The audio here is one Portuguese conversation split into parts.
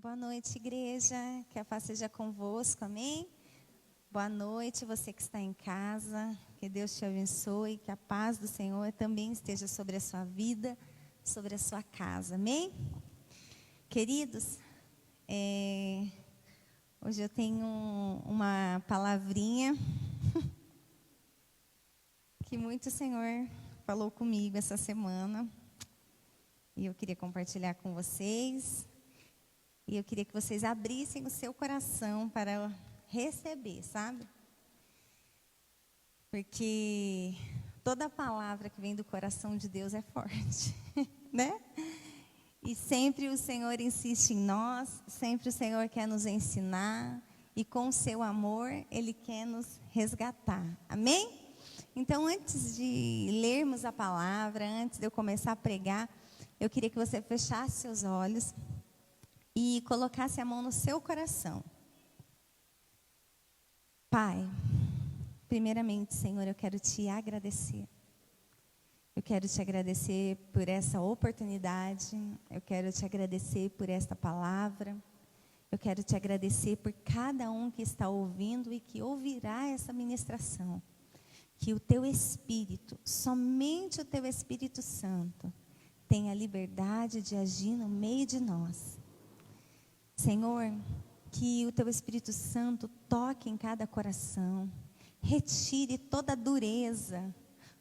Boa noite, igreja. Que a paz seja convosco, amém? Boa noite, você que está em casa. Que Deus te abençoe. Que a paz do Senhor também esteja sobre a sua vida, sobre a sua casa, amém? Queridos, hoje eu tenho uma palavrinha que muito o Senhor falou comigo essa semana. E eu queria compartilhar com vocês. E eu queria que vocês abrissem o seu coração para receber, sabe? Porque toda palavra que vem do coração de Deus é forte, né? E sempre o Senhor insiste em nós, sempre o Senhor quer nos ensinar. E com o seu amor, Ele quer nos resgatar. Amém? Então, antes de lermos a palavra, antes de eu começar a pregar, eu queria que você fechasse seus olhos e colocasse a mão no seu coração. Pai, primeiramente, Senhor, eu quero te agradecer. Eu quero te agradecer por essa oportunidade. Eu quero te agradecer por esta palavra. Eu quero te agradecer por cada um que está ouvindo e que ouvirá essa ministração. Que o teu Espírito, somente o teu Espírito Santo, tenha liberdade de agir no meio de nós. Senhor, que o teu Espírito Santo toque em cada coração, retire toda a dureza,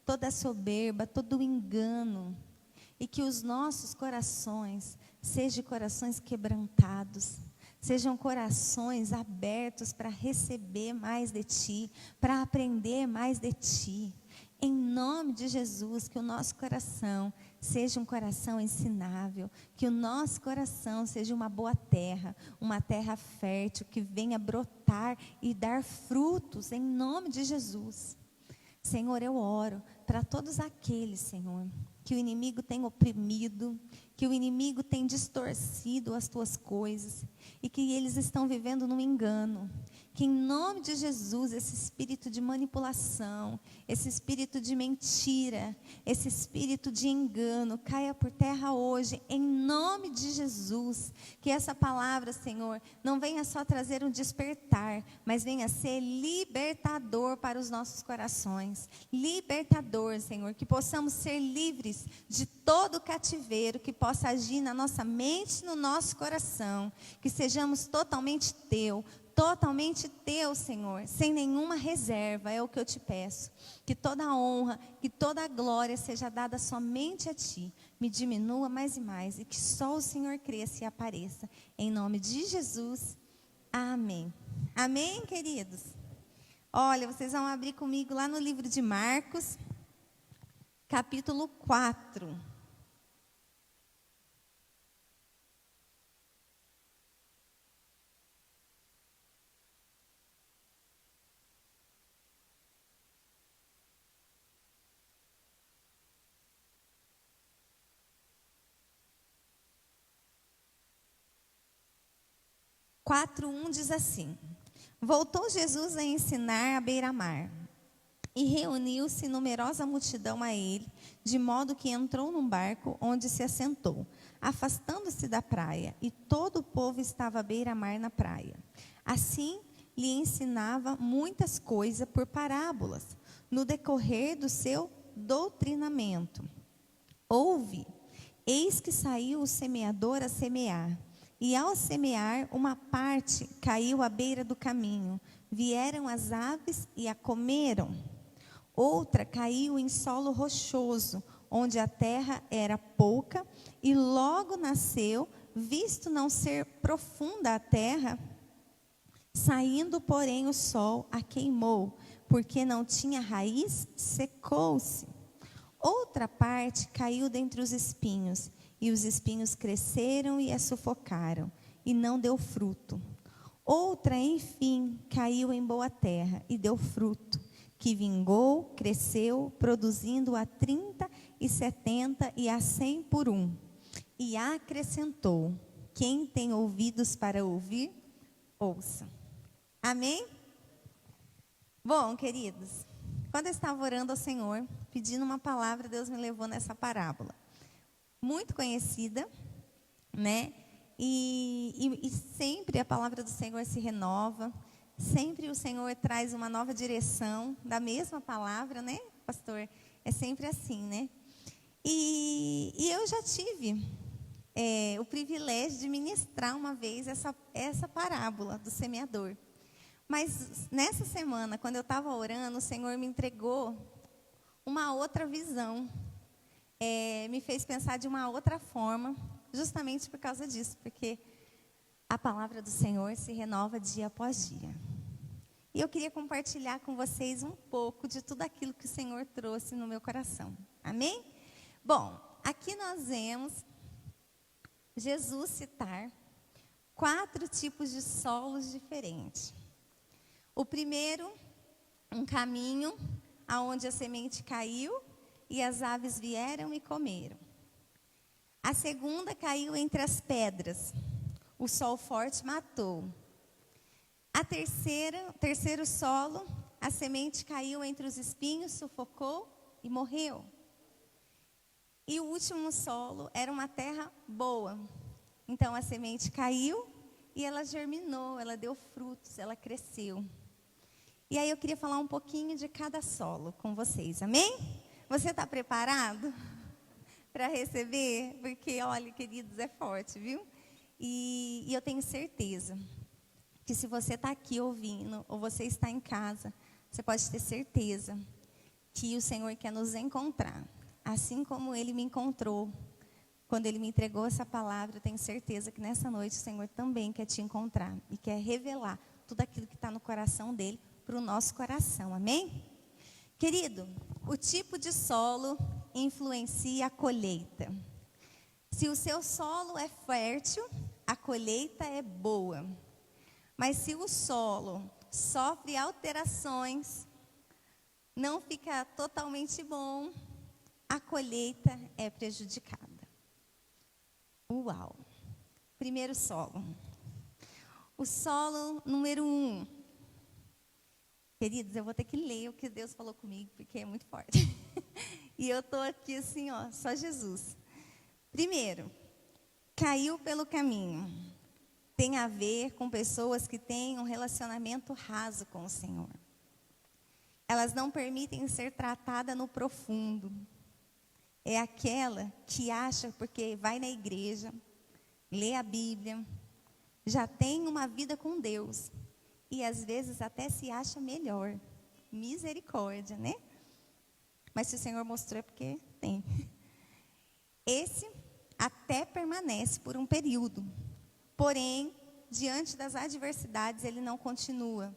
toda a soberba, todo o engano, e que os nossos corações sejam corações quebrantados, sejam corações abertos para receber mais de Ti, para aprender mais de Ti. Em nome de Jesus, que o nosso coração seja um coração ensinável, que o nosso coração seja uma boa terra, uma terra fértil, que venha brotar e dar frutos, em nome de Jesus. Senhor, eu oro para todos aqueles, Senhor, que o inimigo tem oprimido, que o inimigo tem distorcido as tuas coisas, e que eles estão vivendo no engano. Que em nome de Jesus, esse espírito de manipulação, esse espírito de mentira, esse espírito de engano, caia por terra hoje, em nome de Jesus. Que essa palavra, Senhor, não venha só trazer um despertar, mas venha ser libertador para os nossos corações. Libertador, Senhor, que possamos ser livres de todo cativeiro que possa agir na nossa mente, no nosso coração. Que sejamos totalmente teu, Senhor, sem nenhuma reserva, é o que eu te peço. Que toda a honra, que toda a glória seja dada somente a Ti. Me diminua mais e mais, e que só o Senhor cresça e apareça. Em nome de Jesus, amém. Amém, queridos? Olha, vocês vão abrir comigo lá no livro de Marcos, capítulo 4. Quatro, 1 diz assim: Voltou Jesus a ensinar à beira-mar, e reuniu-se numerosa multidão a ele, de modo que entrou num barco, onde se assentou, afastando-se da praia, e todo o povo estava à beira-mar na praia. Assim, lhe ensinava muitas coisas por parábolas, no decorrer do seu doutrinamento. Ouve, eis que saiu o semeador a semear. E ao semear, uma parte caiu à beira do caminho. Vieram as aves e a comeram. Outra caiu em solo rochoso, onde a terra era pouca, e logo nasceu, visto não ser profunda a terra. Saindo, porém, o sol a queimou, porque não tinha raiz, secou-se. Outra parte caiu dentre os espinhos, e os espinhos cresceram e a sufocaram, e não deu fruto. Outra, enfim, caiu em boa terra, e deu fruto, que vingou, cresceu, produzindo a 30, e 70, e a 100 por um. E acrescentou: quem tem ouvidos para ouvir, ouça. Amém? Bom, queridos, quando eu estava orando ao Senhor, pedindo uma palavra, Deus me levou nessa parábola. Muito conhecida, né? E sempre a palavra do Senhor se renova, sempre o Senhor traz uma nova direção da mesma palavra, né, pastor? É sempre assim, né? E eu já tive o privilégio de ministrar uma vez essa parábola do semeador. Mas nessa semana, quando eu estava orando, o Senhor me entregou uma outra visão. Me fez pensar de uma outra forma, justamente por causa disso, porque a palavra do Senhor se renova dia após dia. E eu queria compartilhar com vocês um pouco de tudo aquilo que o Senhor trouxe no meu coração. Amém? Bom, aqui nós vemos Jesus citar 4 tipos de solos diferentes. O primeiro, um caminho aonde a semente caiu e as aves vieram e comeram. A segunda caiu entre as pedras. O sol forte matou. Terceiro solo, a semente caiu entre os espinhos, sufocou e morreu. E o último solo era uma terra boa. Então a semente caiu e ela germinou, ela deu frutos, ela cresceu. E aí eu queria falar um pouquinho de cada solo com vocês, amém? Você está preparado para receber? Porque, olha, queridos, é forte, viu? E eu tenho certeza que se você está aqui ouvindo, ou você está em casa, você pode ter certeza que o Senhor quer nos encontrar. Assim como Ele me encontrou, quando Ele me entregou essa palavra, eu tenho certeza que nessa noite o Senhor também quer te encontrar e quer revelar tudo aquilo que está no coração dEle para o nosso coração, amém? Querido, o tipo de solo influencia a colheita. Se o seu solo é fértil, a colheita é boa. Mas se o solo sofre alterações, não fica totalmente bom, a colheita é prejudicada. Uau! Primeiro solo. O solo número 1. Queridos, eu vou ter que ler o que Deus falou comigo, porque é muito forte. E eu estou aqui assim, ó, só Jesus. Primeiro, caiu pelo caminho. Tem a ver com pessoas que têm um relacionamento raso com o Senhor. Elas não permitem ser tratadas no profundo. É aquela que acha, porque vai na igreja, lê a Bíblia, já tem uma vida com Deus. E às vezes até se acha melhor. Misericórdia, né? Mas se o Senhor mostrou é porque tem. Esse até permanece por um período. Porém, diante das adversidades, ele não continua.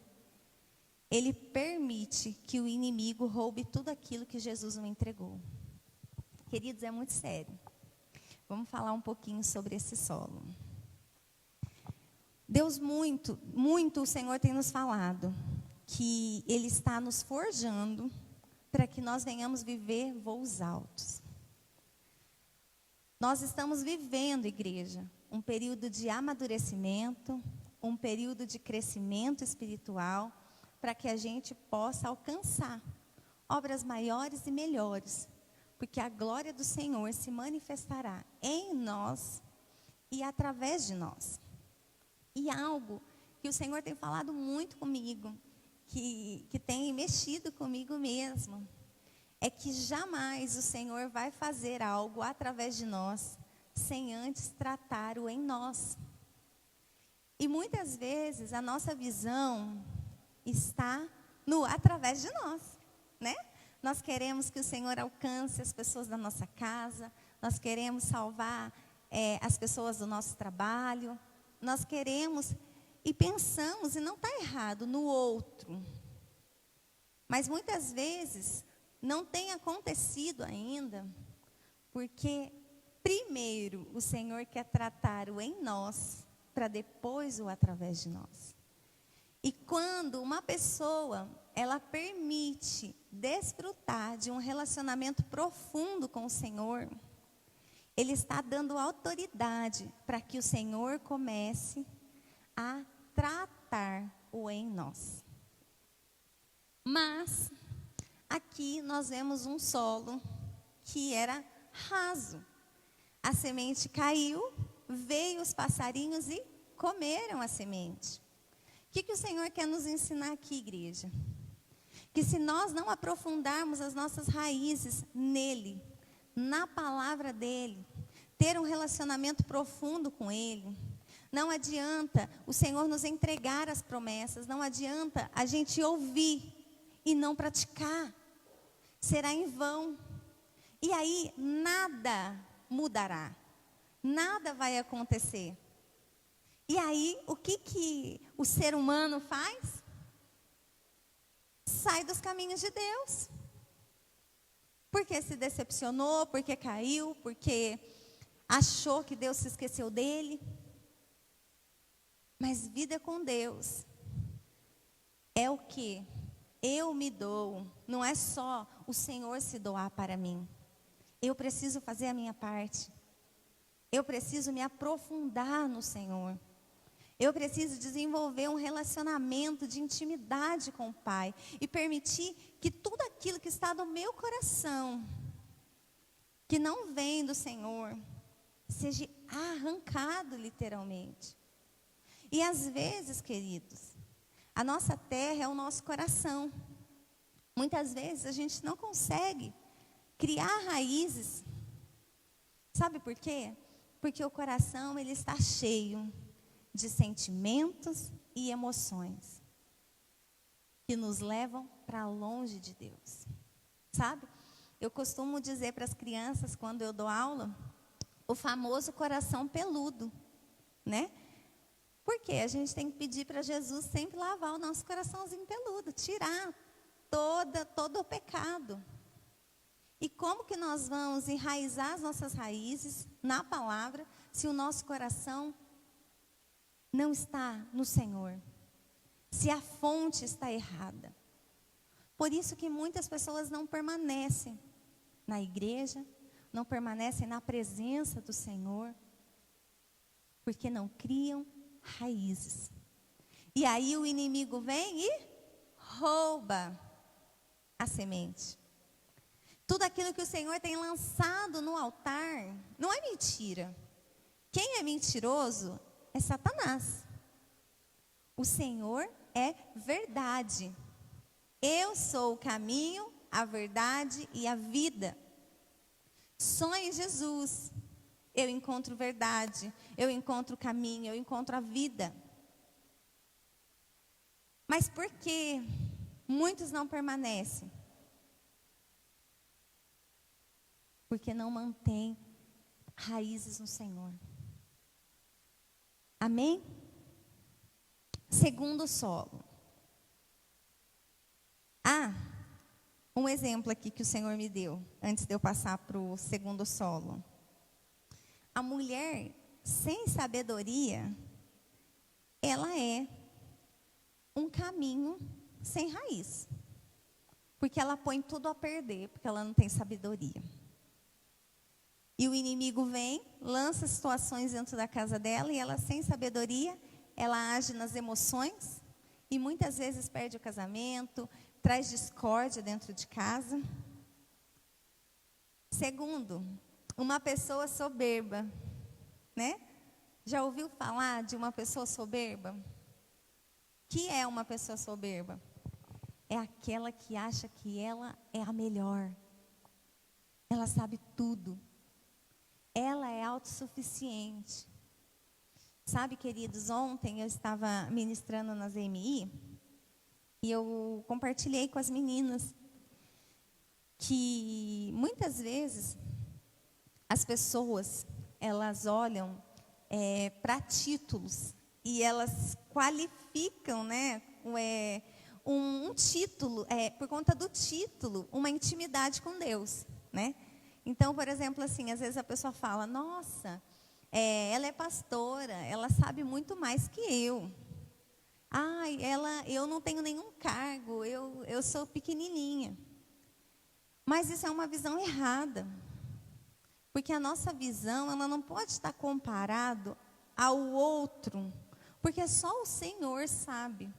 Ele permite que o inimigo roube tudo aquilo que Jesus nos entregou. Queridos, é muito sério. Vamos falar um pouquinho sobre esse solo. Deus muito o Senhor tem nos falado que Ele está nos forjando para que nós venhamos viver voos altos. Nós estamos vivendo, igreja, um período de amadurecimento, um período de crescimento espiritual, para que a gente possa alcançar obras maiores e melhores, porque a glória do Senhor se manifestará em nós e através de nós. E algo que o Senhor tem falado muito comigo, que tem mexido comigo mesmo, é que jamais o Senhor vai fazer algo através de nós, sem antes tratar-o em nós. E muitas vezes a nossa visão está no através de nós, né? Nós queremos que o Senhor alcance as pessoas da nossa casa, nós queremos salvar as pessoas do nosso trabalho, nós queremos e pensamos, e não está errado, no outro. Mas muitas vezes não tem acontecido ainda, porque primeiro o Senhor quer tratar o em nós, para depois o através de nós. E quando uma pessoa, ela permite desfrutar de um relacionamento profundo com o Senhor, ele está dando autoridade para que o Senhor comece a tratar o em nós. Mas aqui nós vemos um solo que era raso. A semente caiu, veio os passarinhos e comeram a semente. O que o Senhor quer nos ensinar aqui, igreja? Que se nós não aprofundarmos as nossas raízes nele, na palavra dele, ter um relacionamento profundo com ele, não adianta o Senhor nos entregar as promessas, não adianta a gente ouvir e não praticar, será em vão. E aí nada mudará, nada vai acontecer. E aí o que o ser humano faz? Sai dos caminhos de Deus. Porque se decepcionou, porque caiu, porque achou que Deus se esqueceu dele. Mas vida com Deus é o que eu me dou. Não é só o Senhor se doar para mim. Eu preciso fazer a minha parte. Eu preciso me aprofundar no Senhor. Eu preciso desenvolver um relacionamento de intimidade com o Pai. E permitir que tudo aquilo que está no meu coração, que não vem do Senhor, seja arrancado literalmente. E às vezes, queridos, a nossa terra é o nosso coração. Muitas vezes a gente não consegue criar raízes. Sabe por quê? Porque o coração ele está cheio de sentimentos e emoções que nos levam para longe de Deus. Sabe? Eu costumo dizer para as crianças quando eu dou aula, o famoso coração peludo, né? Porque a gente tem que pedir para Jesus sempre lavar o nosso coraçãozinho peludo, tirar todo o pecado. E como que nós vamos enraizar as nossas raízes na palavra, se o nosso coração não está no Senhor? Se a fonte está errada. Por isso que muitas pessoas não permanecem na igreja, não permanecem na presença do Senhor, porque não criam raízes. E aí o inimigo vem e rouba a semente. Tudo aquilo que o Senhor tem lançado no altar, não é mentira. Quem é mentiroso é Satanás. O Senhor é verdade. Eu sou o caminho, a verdade e a vida. Só em Jesus eu encontro verdade, eu encontro o caminho, eu encontro a vida. Mas por que muitos não permanecem? Porque não mantêm raízes no Senhor. Amém? Segundo solo. Um exemplo aqui que o Senhor me deu, antes de eu passar para o segundo solo. A mulher sem sabedoria, ela é um caminho sem raiz. Porque ela põe tudo a perder, porque ela não tem sabedoria. E o inimigo vem, lança situações dentro da casa dela, e ela sem sabedoria, ela age nas emoções, e muitas vezes perde o casamento, traz discórdia dentro de casa. Segundo, uma pessoa soberba, né? Já ouviu falar de uma pessoa soberba? Que é uma pessoa soberba? É aquela que acha que ela é a melhor. Ela sabe tudo. Ela é autossuficiente. Sabe, queridos, ontem eu estava ministrando na ZMI e eu compartilhei com as meninas que muitas vezes as pessoas, elas olham para títulos e elas qualificam, né, um título, por conta do título, uma intimidade com Deus, né? Então, por exemplo, assim, às vezes a pessoa fala, nossa, ela é pastora, ela sabe muito mais que eu. Eu não tenho nenhum cargo, eu sou pequenininha. Mas isso é uma visão errada. Porque a nossa visão, ela não pode estar comparado ao outro. Porque só o Senhor sabe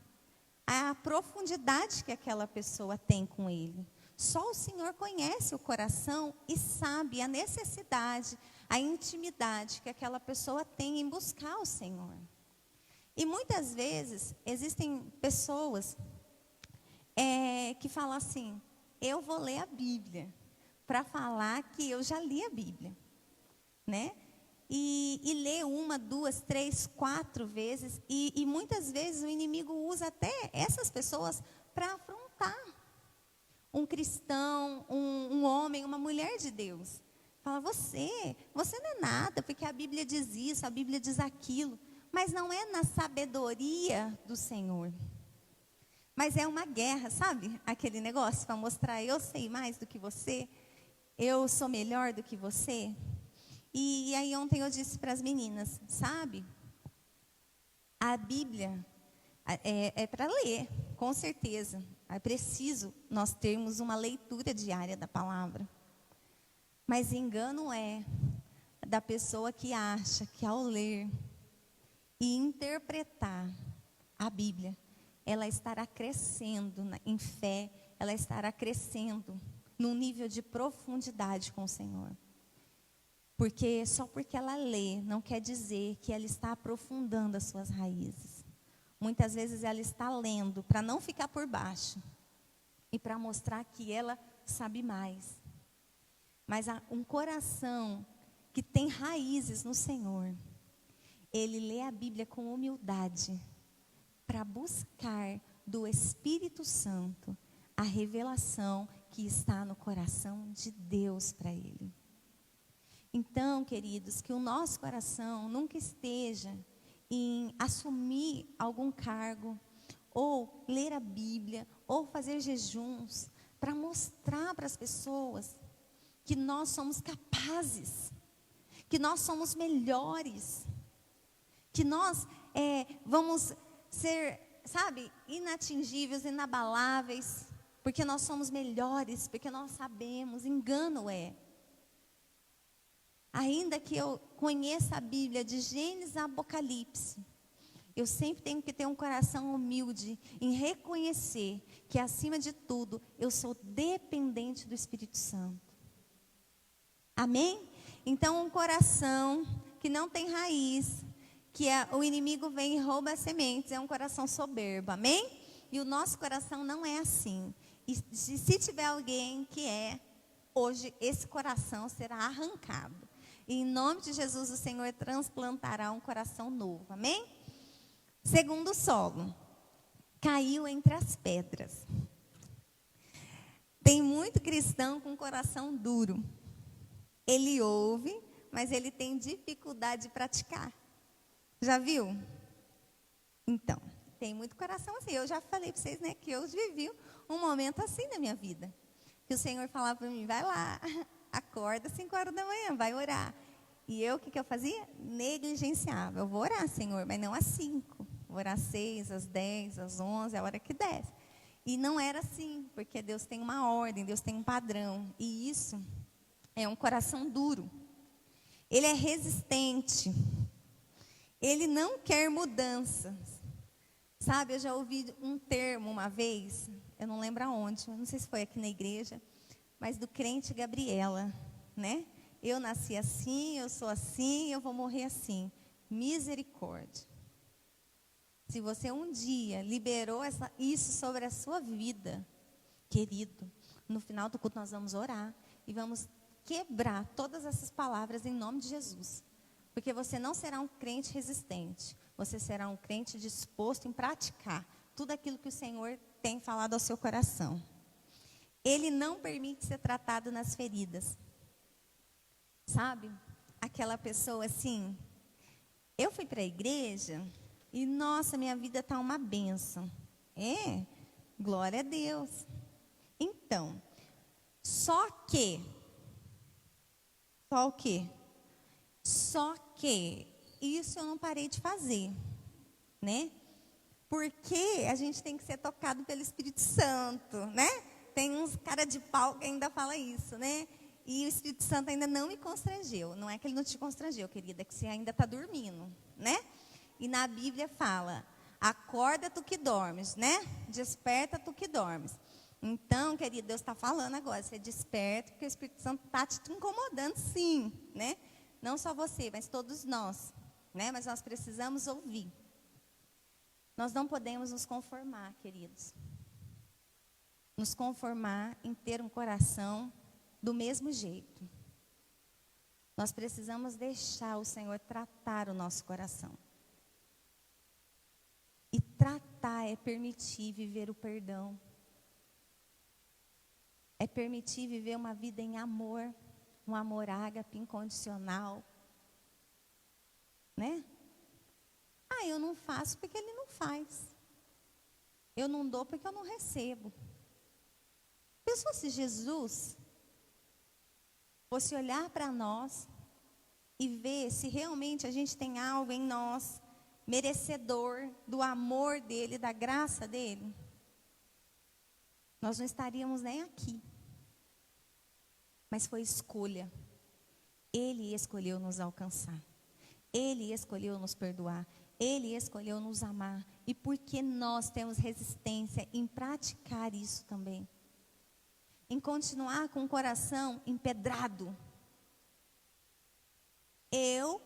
a profundidade que aquela pessoa tem com Ele. Só o Senhor conhece o coração e sabe a necessidade, a intimidade que aquela pessoa tem em buscar o Senhor. E muitas vezes existem pessoas que falam assim: eu vou ler a Bíblia, para falar que eu já li a Bíblia, né? E lê 1, 2, 3, 4 vezes, e muitas vezes o inimigo usa até essas pessoas para afrontar um cristão, um homem, uma mulher de Deus. Fala: você não é nada, porque a Bíblia diz isso, a Bíblia diz aquilo. Mas não é na sabedoria do Senhor. Mas é uma guerra, sabe? Aquele negócio para mostrar: eu sei mais do que você, eu sou melhor do que você. E aí ontem eu disse para as meninas: sabe, a Bíblia é para ler, com certeza. É preciso nós termos uma leitura diária da palavra. Mas engano é da pessoa que acha que ao ler e interpretar a Bíblia, ela estará crescendo em fé, ela estará crescendo num nível de profundidade com o Senhor. Porque só porque ela lê, não quer dizer que ela está aprofundando as suas raízes. Muitas vezes ela está lendo para não ficar por baixo e para mostrar que ela sabe mais. Mas um coração que tem raízes no Senhor, ele lê a Bíblia com humildade, para buscar do Espírito Santo a revelação que está no coração de Deus para ele. Então, queridos, que o nosso coração nunca esteja em assumir algum cargo, ou ler a Bíblia, ou fazer jejuns, para mostrar para as pessoas que nós somos capazes, que nós somos melhores, que nós vamos ser, sabe, inatingíveis, inabaláveis, porque nós somos melhores, porque nós sabemos. Engano é. Ainda que eu conheça a Bíblia de Gênesis a Apocalipse, eu sempre tenho que ter um coração humilde em reconhecer que, acima de tudo, eu sou dependente do Espírito Santo. Amém? Então, um coração que não tem raiz, que o inimigo vem e rouba as sementes, é um coração soberbo. Amém? E o nosso coração não é assim. E se tiver alguém que hoje esse coração será arrancado. E em nome de Jesus, o Senhor transplantará um coração novo. Amém? Segundo solo, caiu entre as pedras. Tem muito cristão com coração duro. Ele ouve, mas ele tem dificuldade de praticar. Já viu? Então, tem muito coração assim. Eu já falei para vocês, né, que eu vivi um momento assim na minha vida. Que o Senhor falava para mim: vai lá, acorda às 5 horas da manhã, vai orar. E eu, o que eu fazia? Negligenciava. Eu vou orar, Senhor, mas não às 5. Vou orar às 6, às 10, às 11, a hora que der. E não era assim, porque Deus tem uma ordem, Deus tem um padrão. E isso é um coração duro. Ele é resistente. Ele não quer mudanças. Sabe, eu já ouvi um termo uma vez, eu não lembro aonde, não sei se foi aqui na igreja, mas do crente Gabriela, né? Eu nasci assim, eu sou assim, eu vou morrer assim. Misericórdia. Se você um dia liberou isso sobre a sua vida, querido, no final do culto nós vamos orar e vamos quebrar todas essas palavras em nome de Jesus. Porque você não será um crente resistente, você será um crente disposto em praticar tudo aquilo que o Senhor tem falado ao seu coração. Ele não permite ser tratado nas feridas. Sabe? Aquela pessoa assim, eu fui para a igreja e, nossa, minha vida está uma bênção. Glória a Deus. Então, só que isso eu não parei de fazer, né? Porque a gente tem que ser tocado pelo Espírito Santo, né? Tem uns cara de pau que ainda fala isso, né? E o Espírito Santo ainda não me constrangeu. Não é que ele não te constrangeu, querida, é que você ainda está dormindo, né? E na Bíblia fala: acorda tu que dormes, né? Desperta tu que dormes. Então, querido, Deus está falando agora, você desperta, porque o Espírito Santo está te incomodando, sim, né? não só você, mas todos nós, né? Mas nós precisamos ouvir. Nós não podemos nos conformar, queridos. Nos conformar em ter um coração do mesmo jeito. Nós precisamos deixar o Senhor tratar o nosso coração. E tratar é permitir viver o perdão. É permitir viver uma vida em amor, um amor ágape, incondicional. Né? Ah, eu não faço porque ele não faz. Eu não dou porque eu não recebo. Pensou se Jesus fosse olhar para nós e ver se realmente a gente tem algo em nós merecedor do amor dele, da graça dele, nós não estaríamos nem aqui. Mas foi escolha. Ele escolheu nos alcançar. Ele escolheu nos perdoar. Ele escolheu nos amar. E porque nós temos resistência em praticar isso também. Em continuar com o coração empedrado. Eu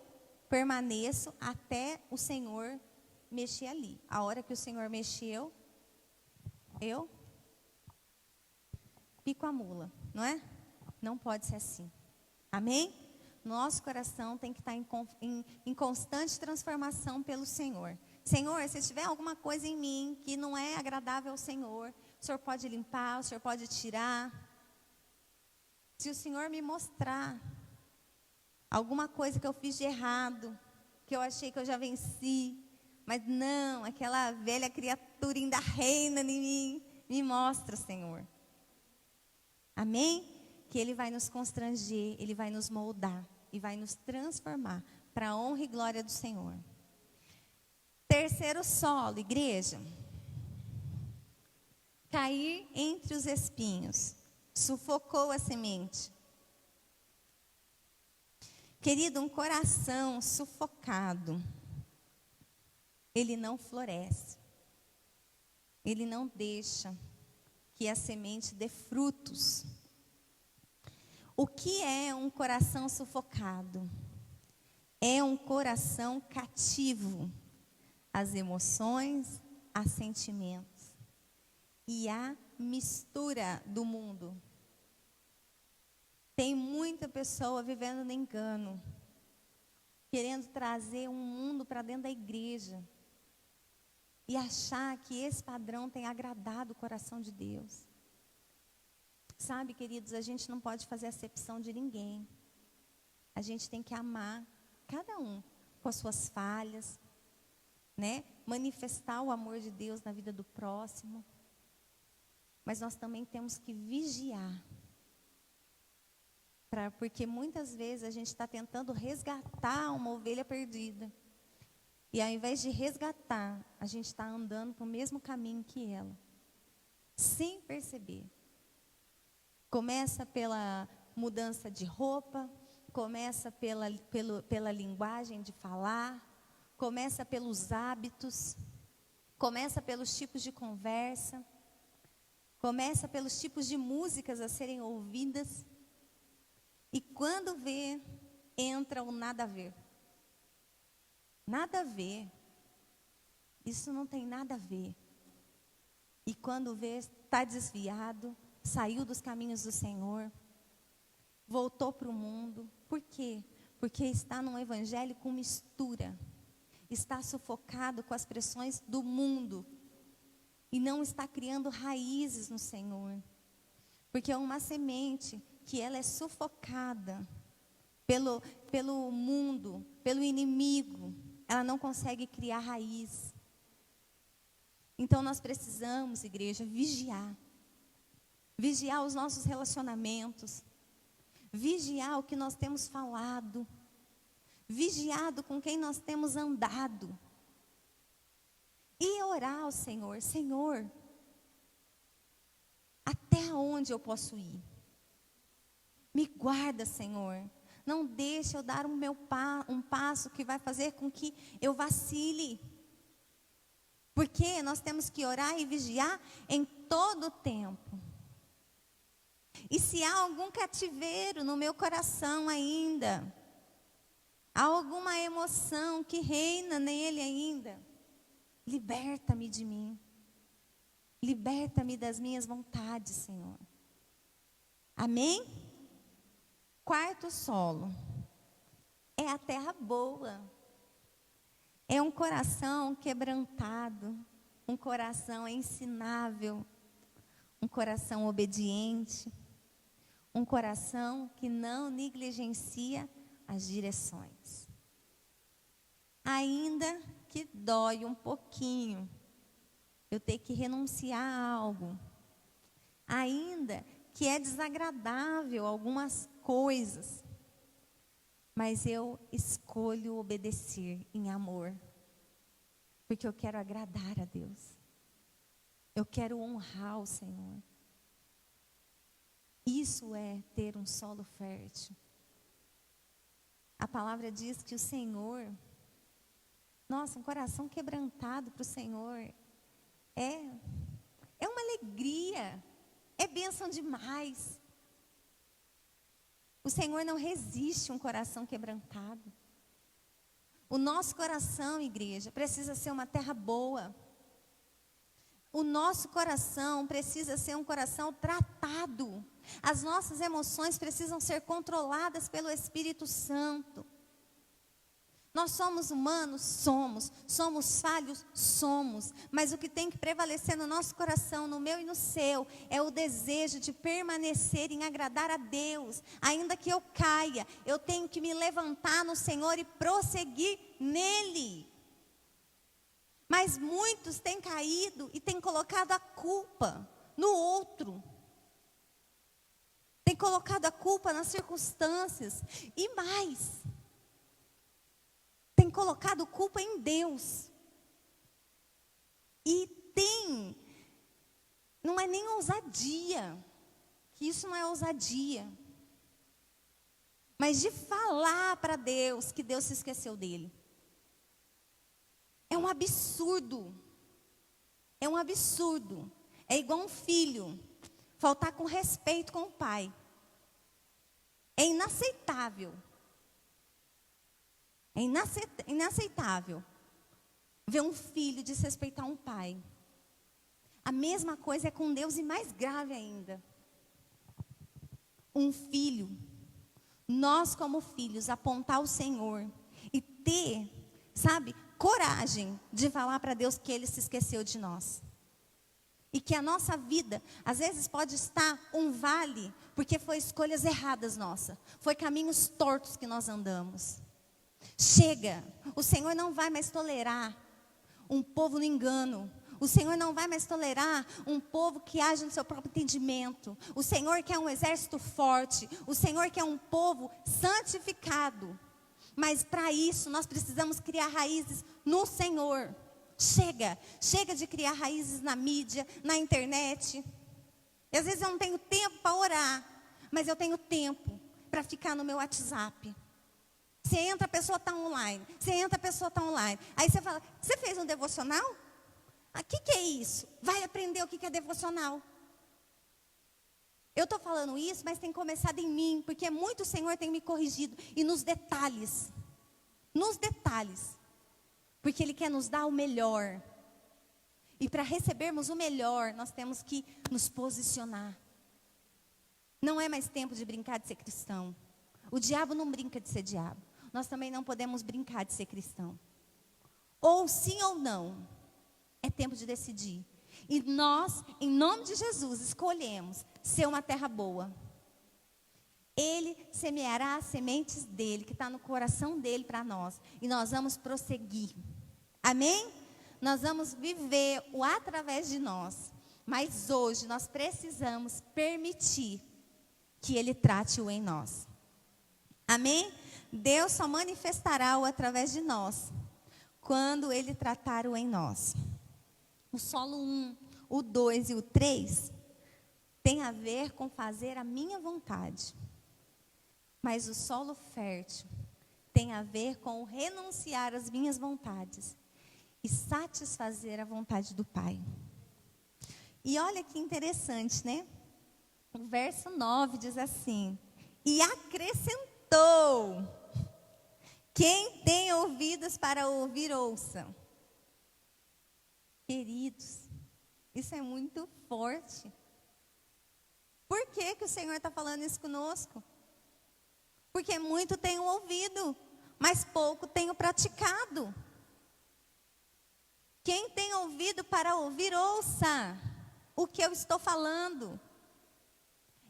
permaneço até o Senhor mexer ali. A hora que o Senhor mexeu, eu pico a mula, não é? Não pode ser assim. Amém? Nosso coração tem que estar em constante transformação pelo Senhor. Senhor, se tiver alguma coisa em mim que não é agradável ao Senhor, o Senhor pode limpar, o Senhor pode tirar. Se o Senhor me mostrar alguma coisa que eu fiz de errado, que eu achei que eu já venci, mas não, aquela velha criatura ainda reina em mim, me mostra, Senhor. Amém? Que Ele vai nos constranger, Ele vai nos moldar e vai nos transformar para a honra e glória do Senhor. Terceiro solo, igreja. Cair entre os espinhos. Sufocou a semente. Querido, um coração sufocado, ele não floresce. Ele não deixa que a semente dê frutos. O que é um coração sufocado? É um coração cativo às emoções, a sentimentos e à mistura do mundo. Tem muita pessoa vivendo no engano, querendo trazer um mundo para dentro da igreja e achar que esse padrão tem agradado o coração de Deus. Sabe, queridos, a gente não pode fazer acepção de ninguém. A gente tem que amar cada um com as suas falhas, né? Manifestar o amor de Deus na vida do próximo. Mas nós também temos que vigiar. Porque muitas vezes a gente está tentando resgatar uma ovelha perdida. E ao invés de resgatar, a gente está andando para o mesmo caminho que ela. Sem perceber. Começa pela mudança de roupa, começa pela linguagem de falar, começa pelos hábitos, começa pelos tipos de conversa, começa pelos tipos de músicas a serem ouvidas. E quando vê, entra o nada a ver. Nada a ver. Isso não tem nada a ver. E quando vê, está desviado, saiu dos caminhos do Senhor, voltou para o mundo. Por quê? Porque está num evangelho com mistura. Está sufocado com as pressões do mundo. E não está criando raízes no Senhor. Porque é uma semente que ela é sufocada pelo mundo, pelo inimigo. Ela não consegue criar raiz. Então nós precisamos, igreja, vigiar. Vigiar os nossos relacionamentos. Vigiar o que nós temos falado. Vigiado com quem nós temos andado. E orar ao Senhor. Senhor, até onde eu posso ir? Me guarda, Senhor. Não deixe eu dar um passo que vai fazer com que eu vacile. Porque nós temos que orar e vigiar em todo o tempo. E se há algum cativeiro no meu coração ainda, há alguma emoção que reina nele ainda, liberta-me de mim. Liberta-me das minhas vontades, Senhor. Amém? Quarto solo. É a terra boa. É um coração quebrantado. Um coração ensinável. Um coração obediente. Um coração que não negligencia as direções. Ainda que dói um pouquinho, eu ter que renunciar a algo. Ainda que é desagradável algumas coisas, mas eu escolho obedecer em amor, porque eu quero agradar a Deus. Eu quero honrar o Senhor. Isso é ter um solo fértil. A palavra diz que o Senhor, nossa, um coração quebrantado para o Senhor é uma alegria, é bênção demais. O Senhor não resiste a um coração quebrantado. O nosso coração, igreja, precisa ser uma terra boa. O nosso coração precisa ser um coração tratado. As nossas emoções precisam ser controladas pelo Espírito Santo. Nós somos humanos? Somos. Somos falhos? Somos. Mas o que tem que prevalecer no nosso coração, no meu e no seu, é o desejo de permanecer em agradar a Deus. Ainda que eu caia, eu tenho que me levantar no Senhor e prosseguir nele. Mas muitos têm caído e têm colocado a culpa no outro. Têm colocado a culpa nas circunstâncias. E mais, tem colocado culpa em Deus. E não é nem ousadia, que isso não é ousadia, mas de falar para Deus que Deus se esqueceu dele. É um absurdo. É um absurdo. É igual um filho faltar com respeito com o pai. É inaceitável. É inaceitável ver um filho desrespeitar um pai. A mesma coisa é com Deus e mais grave ainda. Um filho, nós como filhos, apontar o Senhor e ter, coragem de falar para Deus que Ele se esqueceu de nós. E que a nossa vida, às vezes pode estar um vale, porque foi escolhas erradas nossas. Foi caminhos tortos que nós andamos. Chega, o Senhor não vai mais tolerar um povo no engano. O Senhor não vai mais tolerar um povo que age no seu próprio entendimento. O Senhor quer um exército forte. O Senhor quer um povo santificado. Mas para isso nós precisamos criar raízes no Senhor. Chega de criar raízes na mídia, na internet. E às vezes eu não tenho tempo para orar, mas eu tenho tempo para ficar no meu WhatsApp. Você entra, a pessoa está online. Aí você fala, você fez um devocional? O que é isso? Vai aprender o que é devocional. Eu estou falando isso, mas tem começado em mim, porque muito o Senhor tem me corrigido. E nos detalhes. Porque Ele quer nos dar o melhor. E para recebermos o melhor, nós temos que nos posicionar. Não é mais tempo de brincar de ser cristão. O diabo não brinca de ser diabo. Nós também não podemos brincar de ser cristão. Ou sim ou não. É tempo de decidir. E nós, em nome de Jesus, escolhemos ser uma terra boa. Ele semeará as sementes dele, que está no coração dele para nós. E nós vamos prosseguir. Amém? Nós vamos viver o através de nós. Mas hoje nós precisamos permitir que ele trate o em nós. Amém? Deus só manifestará o através de nós quando ele tratar o em nós. O solo 1, o 2 e o 3 tem a ver com fazer a minha vontade. Mas o solo fértil tem a ver com renunciar às minhas vontades e satisfazer a vontade do Pai. E olha que interessante, né? O verso 9 diz assim: e acrescentou Quem tem ouvidos para ouvir, ouça. Queridos, isso é muito forte. Por que que o Senhor está falando isso conosco? Porque muito tenho ouvido, mas pouco tenho praticado. Quem tem ouvido para ouvir, ouça o que eu estou falando.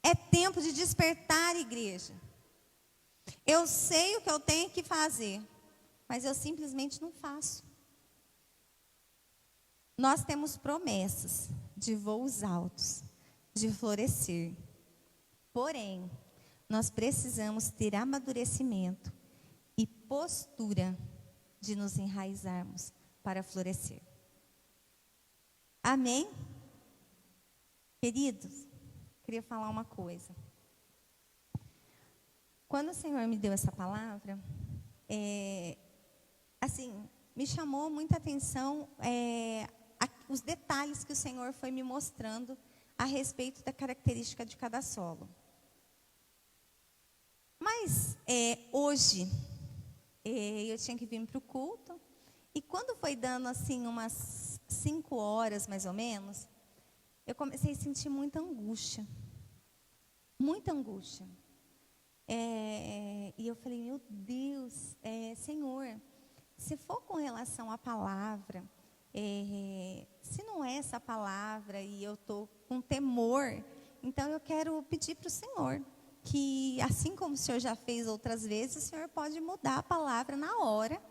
É tempo de despertar, igreja. Eu sei o que eu tenho que fazer, mas eu simplesmente não faço. Nós temos promessas de voos altos, de florescer. Porém, nós precisamos ter amadurecimento e postura de nos enraizarmos para florescer. Amém? Queridos, queria falar uma coisa. Quando o Senhor me deu essa palavra, me chamou muita atenção os detalhes que o Senhor foi me mostrando a respeito da característica de cada solo. Mas hoje, eu tinha que vir para o culto, e quando foi dando assim umas 5 horas mais ou menos, eu comecei a sentir muita angústia. Muita angústia. E eu falei, meu Deus, Senhor, se for com relação à palavra, se não é essa palavra e eu estou com temor, então eu quero pedir para o Senhor que, assim como o Senhor já fez outras vezes, o Senhor pode mudar a palavra na hora,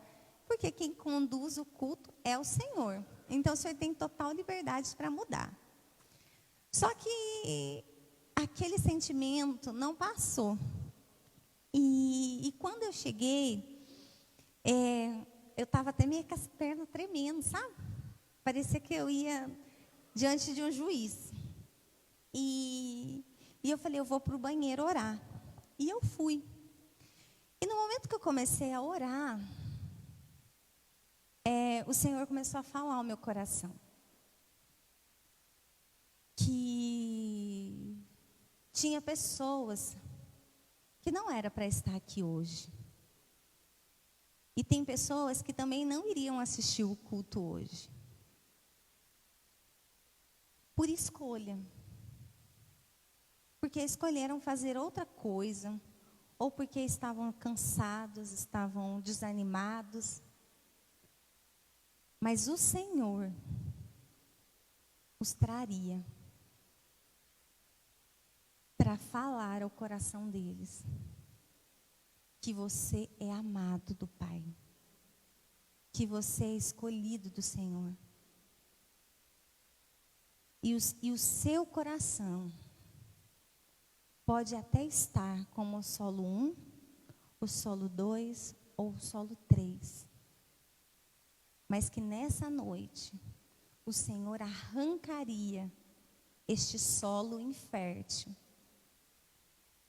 porque quem conduz o culto é o Senhor. Então o Senhor tem total liberdade para mudar. Só que aquele sentimento não passou. E quando eu cheguei, eu estava até meio com as pernas tremendo, sabe? Parecia que eu ia diante de um juiz. E eu falei, eu vou para o banheiro orar. E eu fui. E no momento que eu comecei a orar, o Senhor começou a falar ao meu coração. Que tinha pessoas que não era para estar aqui hoje. E tem pessoas que também não iriam assistir o culto hoje. Por escolha. Porque escolheram fazer outra coisa, ou porque estavam cansados, estavam desanimados. Mas o Senhor os traria para falar ao coração deles que você é amado do Pai, que você é escolhido do Senhor. E o seu coração pode até estar como o solo 1, o solo 2 ou o solo 3. Mas que nessa noite o Senhor arrancaria este solo infértil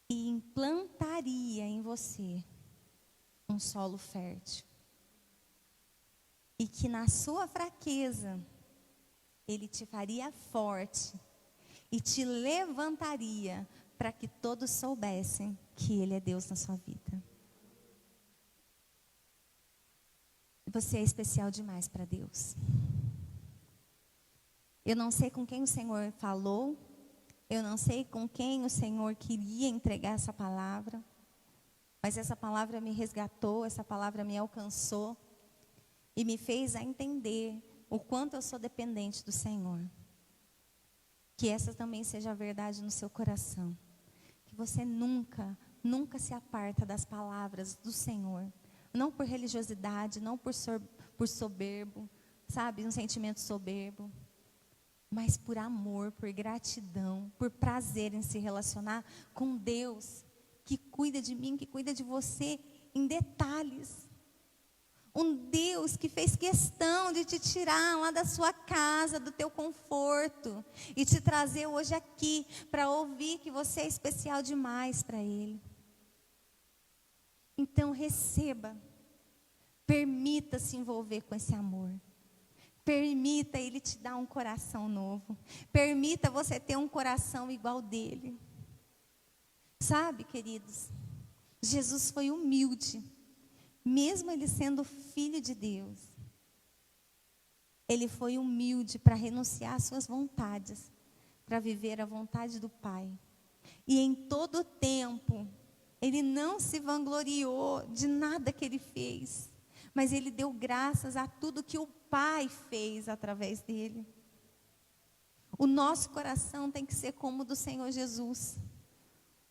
e implantaria em você um solo fértil. E que na sua fraqueza Ele te faria forte e te levantaria para que todos soubessem que Ele é Deus na sua vida. Você é especial demais para Deus. Eu não sei com quem o Senhor falou, eu não sei com quem o Senhor queria entregar essa palavra, mas essa palavra me resgatou, essa palavra me alcançou e me fez a entender o quanto eu sou dependente do Senhor. Que essa também seja a verdade no seu coração. Que você nunca se aparta das palavras do Senhor. Não por religiosidade, não por soberbo, sabe, um sentimento soberbo. Mas por amor, por gratidão, por prazer em se relacionar com Deus, que cuida de mim, que cuida de você em detalhes. Um Deus que fez questão de te tirar lá da sua casa, do teu conforto, e te trazer hoje aqui para ouvir que você é especial demais para Ele. Então receba, permita se envolver com esse amor. Permita Ele te dar um coração novo. Permita você ter um coração igual dele. Sabe, queridos, Jesus foi humilde. mesmo ele sendo filho de Deus, ele foi humilde para renunciar às suas vontades, para viver a vontade do Pai. E em todo o tempo, ele não se vangloriou de nada que ele fez, mas ele deu graças a tudo que o Pai fez através dele. O nosso coração tem que ser como o do Senhor Jesus.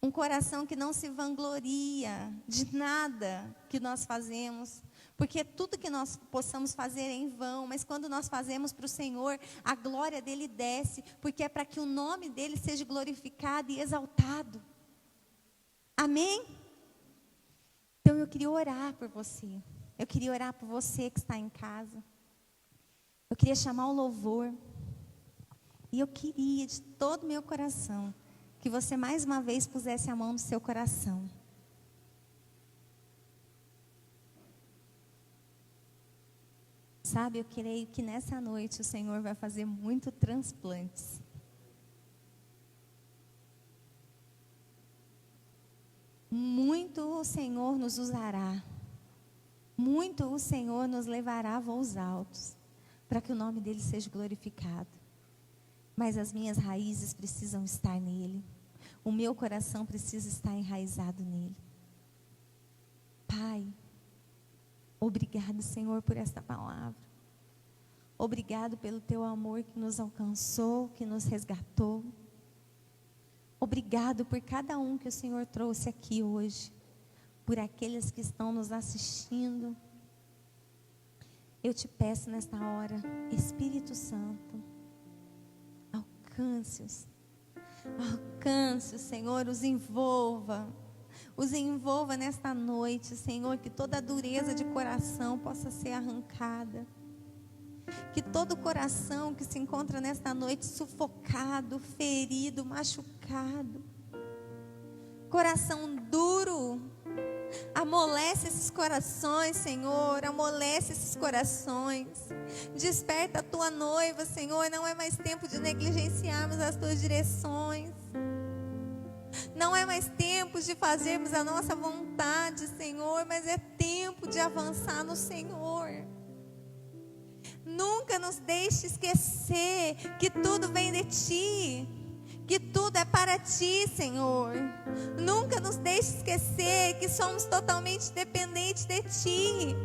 Um coração que não se vangloria de nada que nós fazemos, porque tudo que nós possamos fazer é em vão, mas quando nós fazemos para o Senhor, a glória dele desce, porque é para que o nome dele seja glorificado e exaltado. Amém? Então eu queria orar por você. Eu queria orar por você que está em casa. Eu queria chamar o louvor. E eu queria de todo o meu coração que você mais uma vez pusesse a mão no seu coração. Sabe, eu creio que nessa noite o Senhor vai fazer muito transplantes. Muito o Senhor nos usará. Muito o Senhor nos levará a voos altos, para que o nome dele seja glorificado. Mas as minhas raízes precisam estar nele. O meu coração precisa estar enraizado nele. Pai, obrigado, Senhor, por esta palavra. Obrigado pelo teu amor que nos alcançou, que nos resgatou. Obrigado por cada um que o Senhor trouxe aqui hoje. Por aqueles que estão nos assistindo. Eu te peço nesta hora, Espírito Santo, alcance-os. Alcance-os, Senhor, os envolva. Os envolva nesta noite, Senhor, que toda dureza de coração possa ser arrancada. Que todo coração que se encontra nesta noite sufocado, ferido, machucado, coração duro, amolece esses corações, Senhor, amolece esses corações. Desperta a tua noiva, Senhor, não é mais tempo de negligenciarmos as tuas direções. Não é mais tempo de fazermos a nossa vontade, Senhor, mas é tempo de avançar no Senhor. Nunca nos deixe esquecer que tudo vem de Ti, que tudo é para Ti, Senhor. Nunca nos deixe esquecer que somos totalmente dependentes de Ti.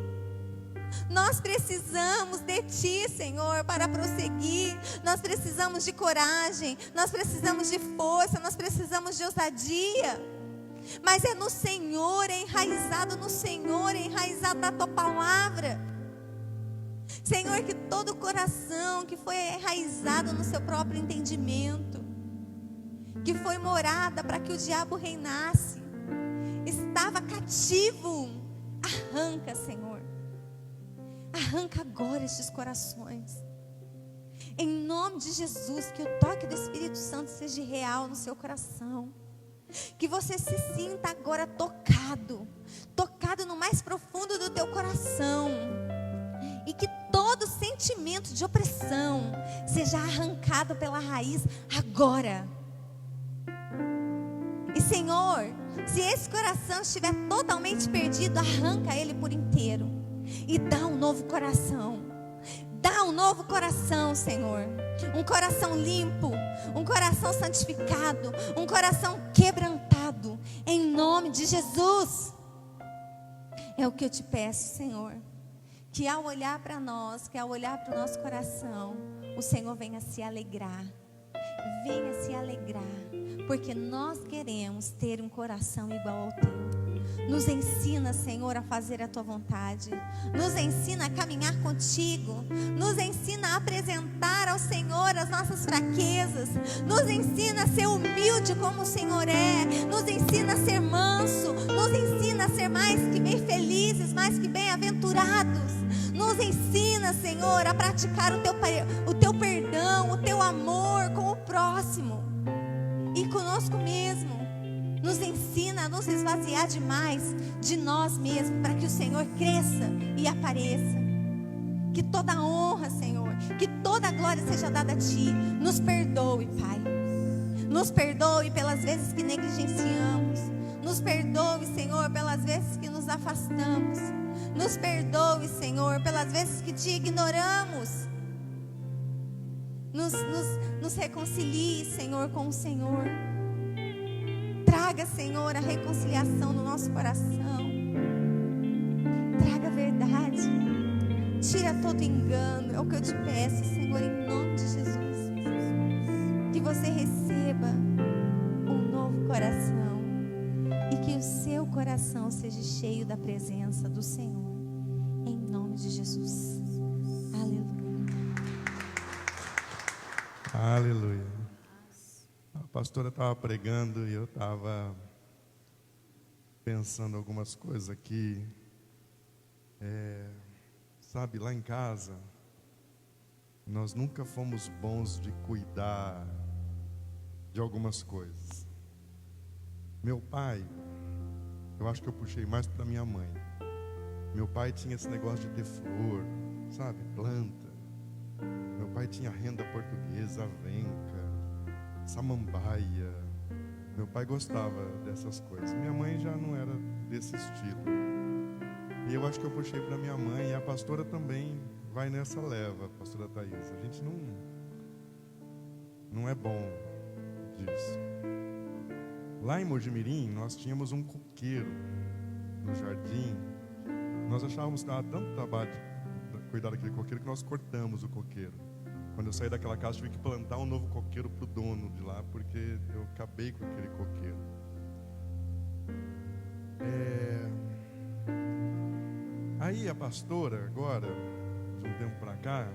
Nós precisamos de Ti, Senhor, para prosseguir. Nós precisamos de coragem, nós precisamos de força, nós precisamos de ousadia. Mas é no Senhor, é enraizado no Senhor, é enraizado na Tua palavra. Senhor, que todo coração que foi enraizado no seu próprio entendimento, que foi morada para que o diabo reinasse, estava cativo, arranca, Senhor. Arranca agora estes corações. Em nome de Jesus, que o toque do Espírito Santo seja real no seu coração. Que você se sinta agora tocado, tocado no mais profundo do teu coração. E que todo sentimento de opressão seja arrancado pela raiz agora. E Senhor, se esse coração estiver totalmente perdido, arranca ele por inteiro. E dá um novo coração. Dá um novo coração, Senhor. Um coração limpo, um coração santificado, um coração quebrantado. Em nome de Jesus. É o que eu te peço, Senhor. Que ao olhar para nós, que ao olhar para o nosso coração, o Senhor venha se alegrar. Venha se alegrar. Porque nós queremos ter um coração igual ao teu. Nos ensina, Senhor, a fazer a Tua vontade. Nos ensina a caminhar contigo. Nos ensina a apresentar ao Senhor as nossas fraquezas. Nos ensina a ser humilde como o Senhor é. Nos ensina a ser manso. Nos ensina a ser mais que bem felizes, mais que bem-aventurados. Nos ensina, Senhor, a praticar o Teu perdão, o Teu amor com o próximo e conosco mesmo. Nos ensina a nos esvaziar demais de nós mesmos, para que o Senhor cresça e apareça. Que toda a honra, Senhor, que toda a glória seja dada a Ti. Nos perdoe, Pai. Nos perdoe pelas vezes que negligenciamos. Nos perdoe, Senhor, pelas vezes que nos afastamos. Nos perdoe, Senhor, pelas vezes que te ignoramos. Nos reconcilie, Senhor, com o Senhor. Traga, Senhor, a reconciliação no nosso coração. Traga a verdade. Tira todo engano. É o que eu te peço, Senhor, em nome de Jesus. Que você receba um novo coração. E que o seu coração seja cheio da presença do Senhor. Em nome de Jesus. Aleluia. Aleluia. A pastora estava pregando e eu estava pensando algumas coisas aqui. Sabe, lá em casa, nós nunca fomos bons de cuidar de algumas coisas. Meu pai, eu acho que eu puxei mais para minha mãe. Meu pai tinha esse negócio de ter flor, sabe, planta. Meu pai tinha renda portuguesa, avenca, samambaia. Meu pai gostava dessas coisas. Minha mãe já não era desse estilo. E eu acho que eu puxei para minha mãe, e a pastora também vai nessa leva, a pastora Thaís. A gente não é bom disso. Lá em Mojimirim, nós tínhamos um coqueiro no jardim. Nós achávamos que dava tanto trabalho de cuidar daquele coqueiro que nós cortamos o coqueiro. Quando eu saí daquela casa, tive que plantar um novo coqueiro para o dono de lá, porque eu acabei com aquele coqueiro. Aí a pastora, agora, de um tempo para cá,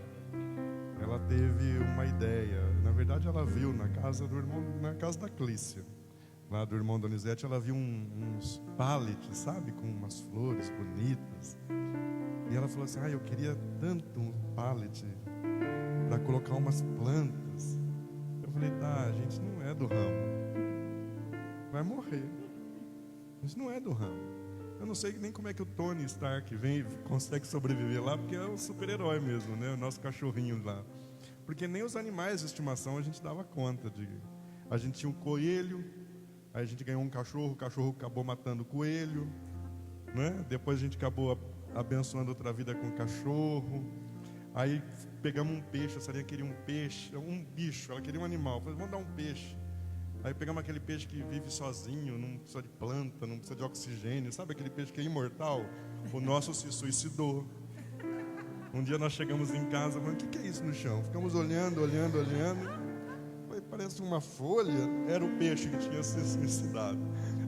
ela teve uma ideia. Na verdade, ela viu na casa do irmão, na casa da Clícia, lá do irmão Donizete, ela viu uns pallets, sabe, com umas flores bonitas. E ela falou assim: eu queria tanto um pallet para colocar umas plantas. Eu falei: tá, a gente não é do ramo, vai morrer. A gente não é do ramo. Eu não sei nem como é que o Tony Stark consegue sobreviver lá, porque é um super-herói mesmo, né? O nosso cachorrinho lá. Porque nem os animais de estimação a gente dava conta de. A gente tinha um coelho, aí a gente ganhou um cachorro, o cachorro acabou matando o coelho, né? Depois a gente acabou abençoando outra vida com o cachorro. Aí pegamos um peixe, a Sarinha queria um peixe, um bicho, ela queria um animal. Falei: vamos dar um peixe. Aí pegamos aquele peixe que vive sozinho, não precisa de planta, não precisa de oxigênio. Sabe aquele peixe que é imortal? O nosso se suicidou. Um dia nós chegamos em casa, falamos: o que é isso no chão? Ficamos olhando. Falei: parece uma folha. Era o peixe que tinha se suicidado.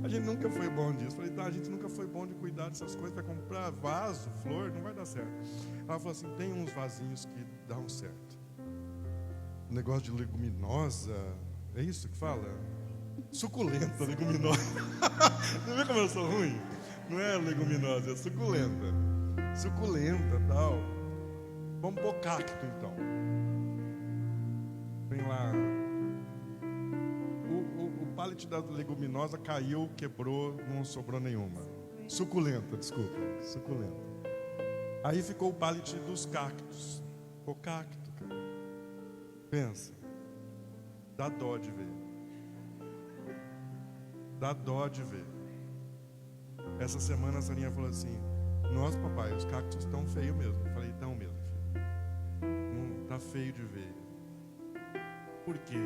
A gente nunca foi bom disso. Falei: tá, a gente nunca foi bom de cuidar dessas coisas. Para comprar vaso, flor, não vai dar certo. Ela falou assim: tem uns vasinhos que dão certo. Um negócio de leguminosa. É isso que fala? Suculenta, leguminosa. Você vê como eu sou ruim? Não é leguminosa, é suculenta. Suculenta, tal. Vamos pôr cacto, então. Vem lá. O pallet da leguminosa caiu, quebrou, não sobrou nenhuma. Suculenta, desculpa. Suculenta. Aí ficou o pallet dos cactos. O cacto, cara. Pensa. Dá dó de ver. Dá dó de ver. Essa semana a Sarinha falou assim: nossa, papai, os cactos estão feios mesmo. Eu falei: estão mesmo, filho. Não, tá feio de ver. Por quê?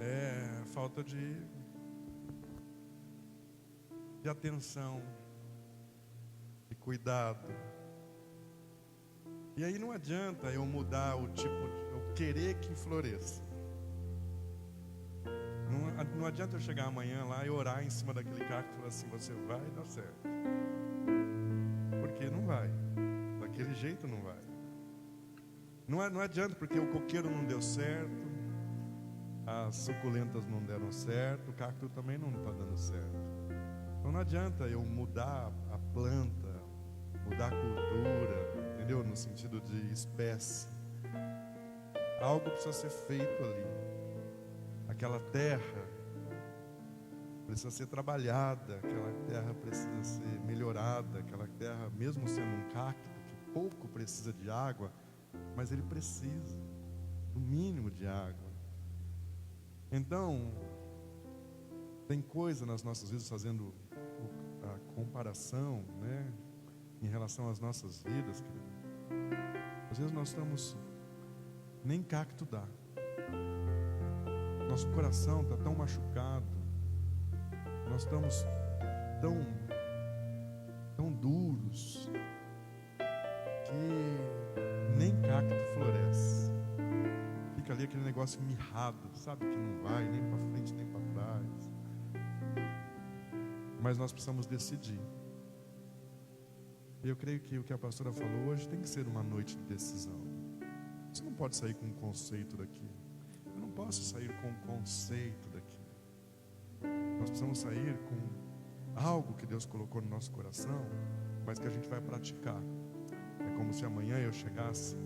É falta de atenção, de cuidado. E aí não adianta eu mudar o tipo, eu querer que floresça. Não adianta eu chegar amanhã lá e orar em cima daquele cacto e falar assim: você vai dar certo. Porque não vai. Daquele jeito não vai. Não adianta, porque o coqueiro não deu certo, as suculentas não deram certo, o cacto também não está dando certo. Então não adianta eu mudar a planta, mudar a cultura, entendeu? No sentido de espécie. Algo precisa ser feito ali. Aquela terra precisa ser trabalhada, aquela terra precisa ser melhorada, aquela terra, mesmo sendo um cacto que pouco precisa de água, mas ele precisa do mínimo de água. Então, tem coisa nas nossas vidas fazendo a comparação, né, em relação às nossas vidas, querido. Às vezes nós estamos, nem cacto dá. Nosso coração está tão machucado, nós estamos tão duros, que nem cacto floresce. Fica ali aquele negócio mirrado, sabe, que não vai nem para frente nem para trás. Mas nós precisamos decidir. Eu creio que o que a pastora falou hoje tem que ser uma noite de decisão. Você não pode sair com um conceito daqui. Eu não posso sair com um conceito daqui. Nós precisamos sair com algo que Deus colocou no nosso coração, mas que a gente vai praticar. É como se amanhã eu chegasse,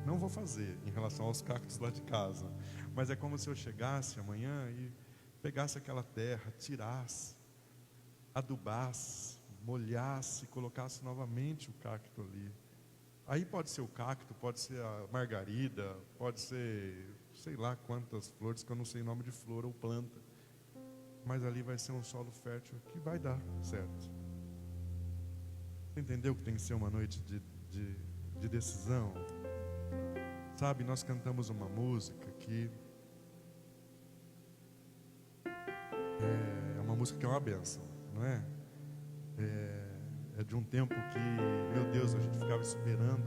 não vou fazer em relação aos cactos lá de casa, mas é como se eu chegasse amanhã e pegasse aquela terra, tirasse, adubasse, molhasse, colocasse novamente o cacto ali. Aí pode ser o cacto, pode ser a margarida, pode ser sei lá quantas flores, que eu não sei o nome de flor ou planta, mas ali vai ser um solo fértil que vai dar certo. Você entendeu que tem que ser uma noite de decisão? Sabe, nós cantamos uma música que é uma música que é uma bênção, não é? É de um tempo que, meu Deus, a gente ficava esperando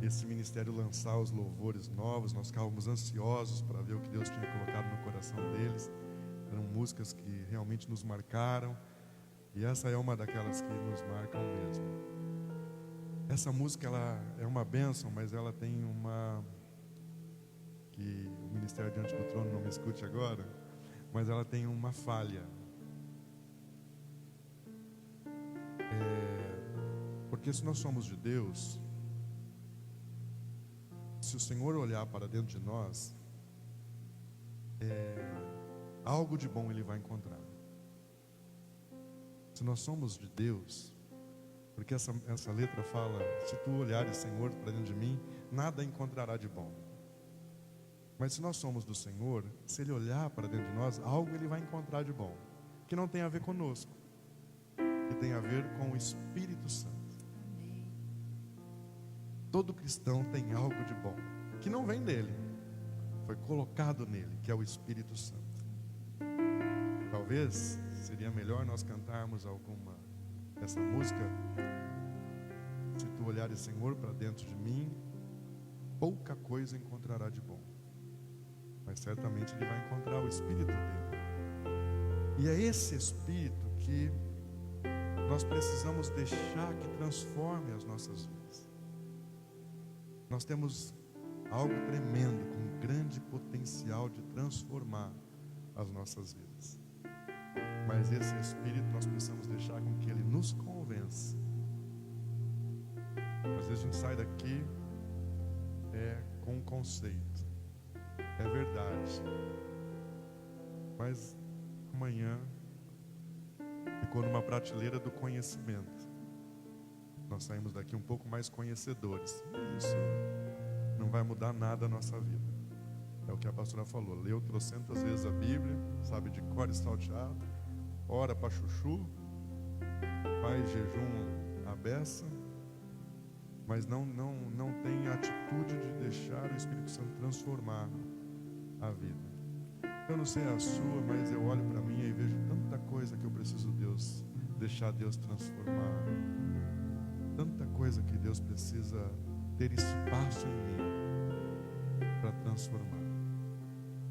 esse ministério lançar os louvores novos. Nós ficávamos ansiosos para ver o que Deus tinha colocado no coração deles. Eram músicas que realmente nos marcaram, e essa é uma daquelas que nos marcam mesmo. Essa música, ela é uma bênção, mas ela tem uma, que o ministério diante do trono não me escute agora, mas ela tem uma falha. Porque se nós somos de Deus, se o Senhor olhar para dentro de nós, algo de bom Ele vai encontrar. Se nós somos de Deus, porque essa letra fala: se tu olhares, Senhor, para dentro de mim, nada encontrará de bom. Mas se nós somos do Senhor, se Ele olhar para dentro de nós, algo Ele vai encontrar de bom, que não tem a ver conosco, que tem a ver com o Espírito Santo. Todo cristão tem algo de bom, que não vem dele, foi colocado nele, que é o Espírito Santo. Talvez seria melhor nós cantarmos essa música: se tu olhares, Senhor, para dentro de mim, pouca coisa encontrará de bom, mas certamente Ele vai encontrar o Espírito dele. E é esse Espírito que nós precisamos deixar que transforme as nossas vidas. Nós temos algo tremendo, com grande potencial de transformar as nossas vidas. Mas esse Espírito nós precisamos deixar com que Ele nos convença. Às vezes a gente sai daqui com um conceito, é verdade, mas amanhã ficou numa prateleira do conhecimento. Nós saímos daqui um pouco mais conhecedores. Isso não vai mudar nada a nossa vida. É o que a pastora falou: leu 300 vezes a Bíblia, sabe de cor e salteado, ora para chuchu, faz jejum à beça, mas não tem a atitude de deixar o Espírito Santo transformar a vida. Eu não sei a sua, mas eu olho para mim e vejo tanta coisa que eu preciso deixar Deus transformar. Tanta coisa que Deus precisa ter espaço em mim para transformar.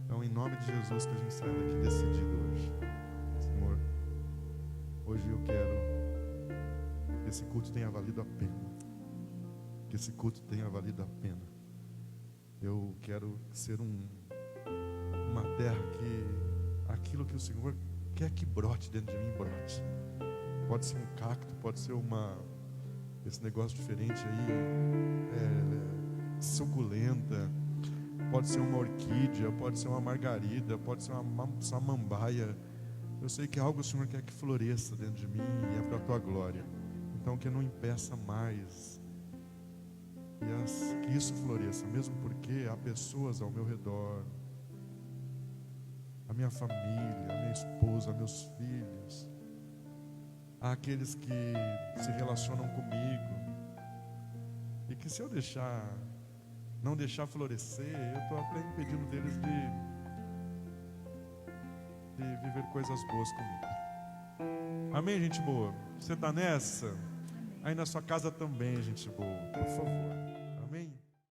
Então, em nome de Jesus, que a gente saia daqui decidido hoje. Senhor, hoje eu quero que esse culto tenha valido a pena. Que esse culto tenha valido a pena. Eu quero ser uma terra que aquilo que o Senhor quer que brote dentro de mim, brote. Pode ser um cacto, pode ser esse negócio diferente aí, suculenta, pode ser uma orquídea, pode ser uma margarida, pode ser uma samambaia. Eu sei que algo o Senhor quer que floresça dentro de mim, e é para a tua glória. Então que eu não impeça mais, e que isso floresça, mesmo porque há pessoas ao meu redor, a minha família, a minha esposa, meus filhos, àqueles que se relacionam comigo. E que se eu não deixar florescer, eu estou até impedindo deles de viver coisas boas comigo. Amém, gente boa? Você está nessa? Aí na sua casa também, gente boa, por favor.